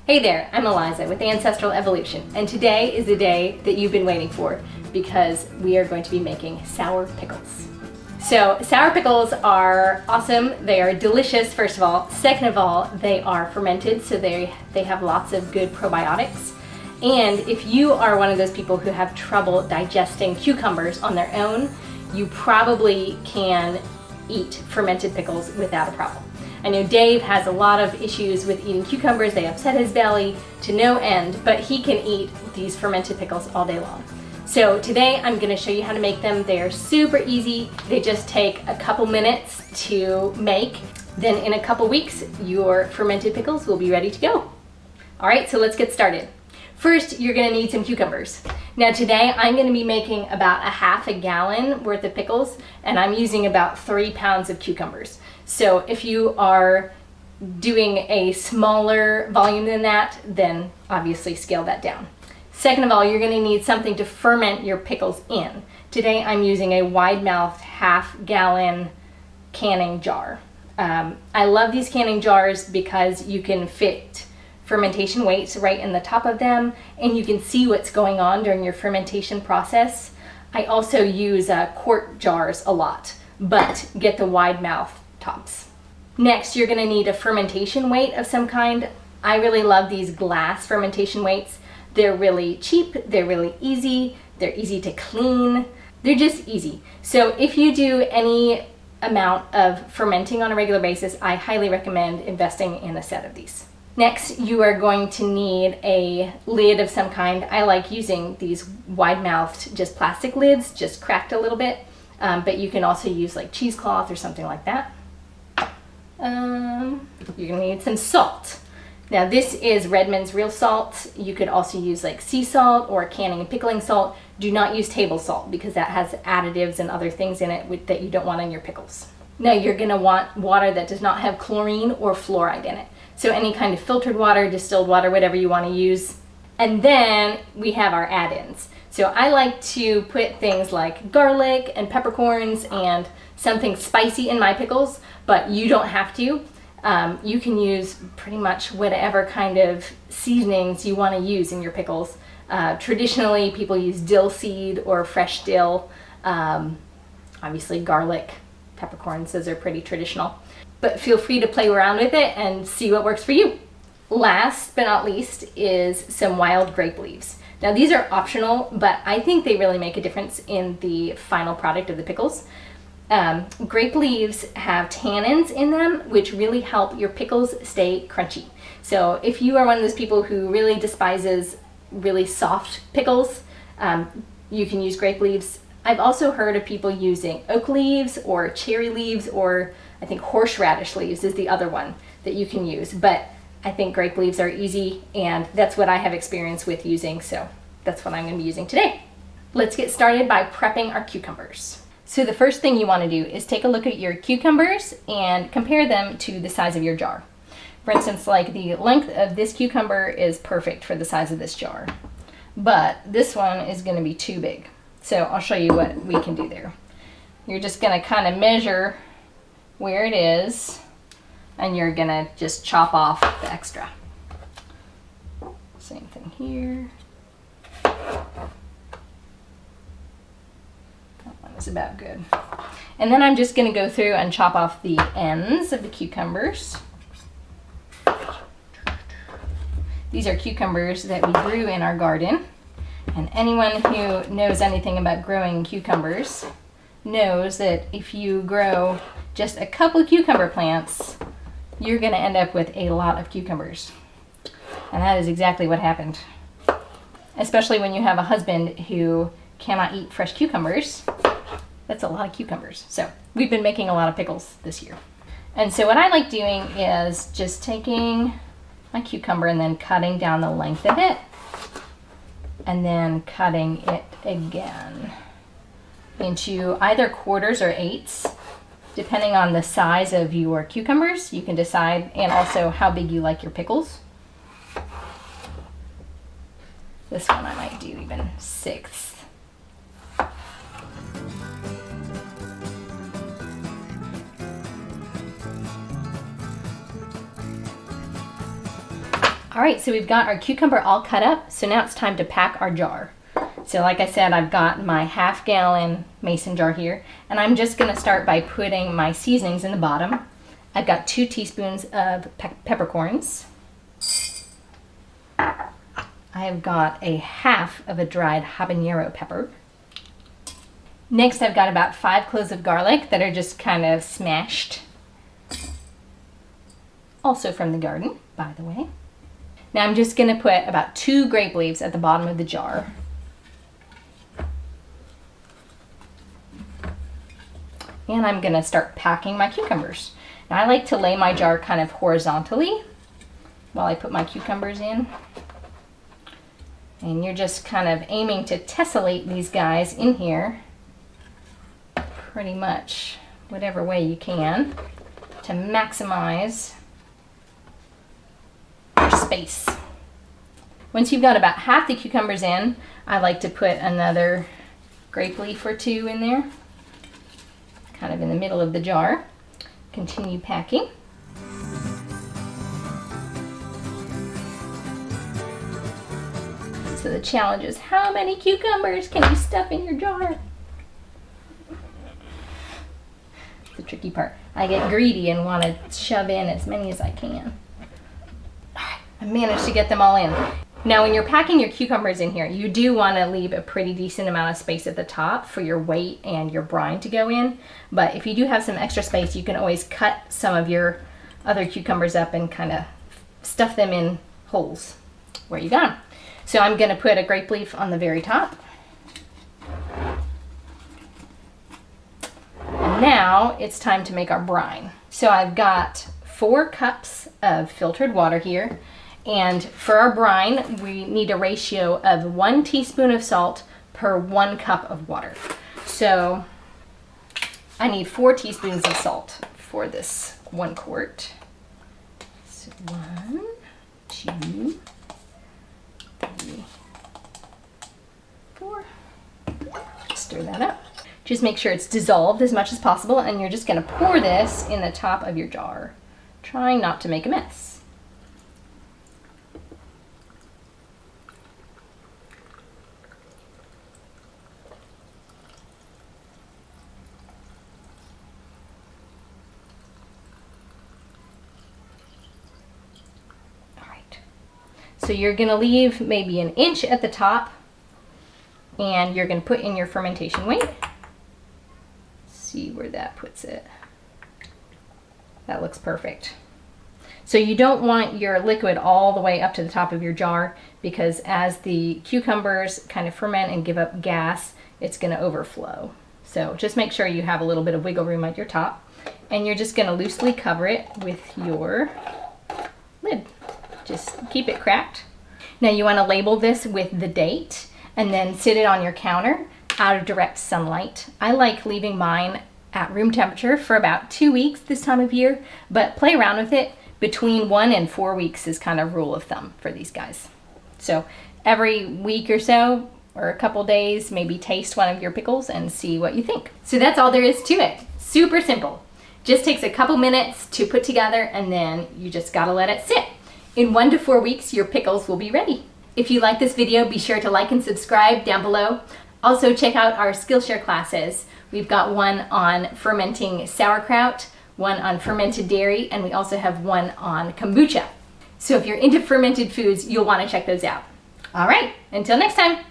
Hey there, I'm Eliza with Ancestral Evolution, and today is the day that you've been waiting for because we are going to be making sour pickles. So sour pickles are awesome. They are delicious, first of all. Second of all, they are fermented, so they have lots of good probiotics. And if you are one of those people who have trouble digesting cucumbers on their own, you probably can eat fermented pickles without a problem. I know Dave has a lot of issues with eating cucumbers. They upset his belly to no end, but he can eat these fermented pickles all day long. So today I'm going to show you how to make them. They're super easy. They just take a couple minutes to make. Then in a couple weeks, your fermented pickles will be ready to go. All right, so let's get started. First, you're going to need some cucumbers. Now today I'm going to be making about a half a gallon worth of pickles, and I'm using about 3 pounds of cucumbers. So if you are doing a smaller volume than that, then obviously scale that down. Second of all, you're going to need something to ferment your pickles in. Today I'm using a wide-mouthed half-gallon canning jar. I love these canning jars because you can fit fermentation weights right in the top of them, and you can see what's going on during your fermentation process. I also use quart jars a lot, but get the wide mouth tops. Next, you're going to need a fermentation weight of some kind. I really love these glass fermentation weights. They're really cheap, they're really easy, they're easy to clean, they're just easy. So if you do any amount of fermenting on a regular basis, I highly recommend investing in a set of these. Next, you are going to need a lid of some kind. I like using these wide-mouthed, just plastic lids, just cracked a little bit, but you can also use like cheesecloth or something like that. You're gonna need some salt. Now this is Redmond's real salt. You could also use like sea salt or canning and pickling salt. Do not use table salt because that has additives and other things in it that you don't want in your pickles. Now you're gonna want water that does not have chlorine or fluoride in it. So any kind of filtered water, distilled water, whatever you want to use. And then we have our add-ins. So I like to put things like garlic and peppercorns and something spicy in my pickles, but you don't have to. You can use pretty much whatever kind of seasonings you want to use in your pickles. Traditionally, people use dill seed or fresh dill. Obviously garlic, peppercorns, those are pretty traditional. But feel free to play around with it and see what works for you. Last but not least is some wild grape leaves. Now these are optional, but I think they really make a difference in the final product of the pickles. Grape leaves have tannins in them, which really help your pickles stay crunchy. So if you are one of those people who really despises really soft pickles, you can use grape leaves. I've also heard of people using oak leaves or cherry leaves, or I think horseradish leaves is the other one that you can use. But I think grape leaves are easy, and that's what I have experience with using, so that's what I'm going to be using today. Let's get started by prepping our cucumbers. So the first thing you want to do is take a look at your cucumbers and compare them to the size of your jar. For instance, like the length of this cucumber is perfect for the size of this jar, but this one is going to be too big. So I'll show you what we can do there. You're just going to kind of measure where it is, and you're going to just chop off the extra. Same thing here. That one is about good. And then I'm just going to go through and chop off the ends of the cucumbers. These are cucumbers that we grew in our garden. And anyone who knows anything about growing cucumbers knows that if you grow just a couple of cucumber plants, you're going to end up with a lot of cucumbers. And that is exactly what happened. Especially when you have a husband who cannot eat fresh cucumbers. That's a lot of cucumbers. So we've been making a lot of pickles this year. And so what I like doing is just taking my cucumber and then cutting down the length of it, and then cutting it again into either quarters or eighths, depending on the size of your cucumbers. You can decide, and also how big you like your pickles. This one I might do even sixths. All right, so we've got our cucumber all cut up, so now it's time to pack our jar. So like I said, I've got my half-gallon mason jar here, and I'm just gonna start by putting my seasonings in the bottom. I've got 2 teaspoons of peppercorns. I have got a half of a dried habanero pepper. Next, I've got about 5 cloves of garlic that are just kind of smashed. Also from the garden, by the way. Now I'm just gonna put about 2 grape leaves at the bottom of the jar. And I'm gonna start packing my cucumbers. Now I like to lay my jar kind of horizontally while I put my cucumbers in. And you're just kind of aiming to tessellate these guys in here pretty much whatever way you can to maximize your space. Once you've got about half the cucumbers in, I like to put another grape leaf or 2 in there, kind of in the middle of the jar. Continue packing. So the challenge is, how many cucumbers can you stuff in your jar? The tricky part. I get greedy and want to shove in as many as I can. All right, I managed to get them all in. Now when you're packing your cucumbers in here, you do want to leave a pretty decent amount of space at the top for your weight and your brine to go in. But if you do have some extra space, you can always cut some of your other cucumbers up and kind of stuff them in holes where you got them. So I'm going to put a grape leaf on the very top. And now it's time to make our brine. So I've got 4 cups of filtered water here. And for our brine, we need a ratio of 1 teaspoon of salt per 1 cup of water. So I need 4 teaspoons of salt for this 1 quart. So 1, 2, 3, 4. Stir that up. Just make sure it's dissolved as much as possible, and you're just going to pour this in the top of your jar, trying not to make a mess. So you're going to leave maybe 1 inch at the top, and you're going to put in your fermentation weight. See where that puts it. That looks perfect. So you don't want your liquid all the way up to the top of your jar, because as the cucumbers kind of ferment and give up gas, it's going to overflow. So just make sure you have a little bit of wiggle room at your top, and you're just going to loosely cover it with your lid. Just keep it cracked. Now you want to label this with the date and then sit it on your counter out of direct sunlight. I like leaving mine at room temperature for about 2 weeks this time of year, but play around with it. Between 1 and 4 weeks is kind of rule of thumb for these guys. So every week or so, or a couple days, maybe taste one of your pickles and see what you think. So that's all there is to it. Super simple. Just takes a couple minutes to put together, and then you just gotta let it sit. In 1 to 4 weeks, your pickles will be ready. If you like this video, be sure to like and subscribe down below. Also check out our Skillshare classes. We've got one on fermenting sauerkraut, one on fermented dairy, and we also have one on kombucha. So if you're into fermented foods, you'll want to check those out. All right, until next time.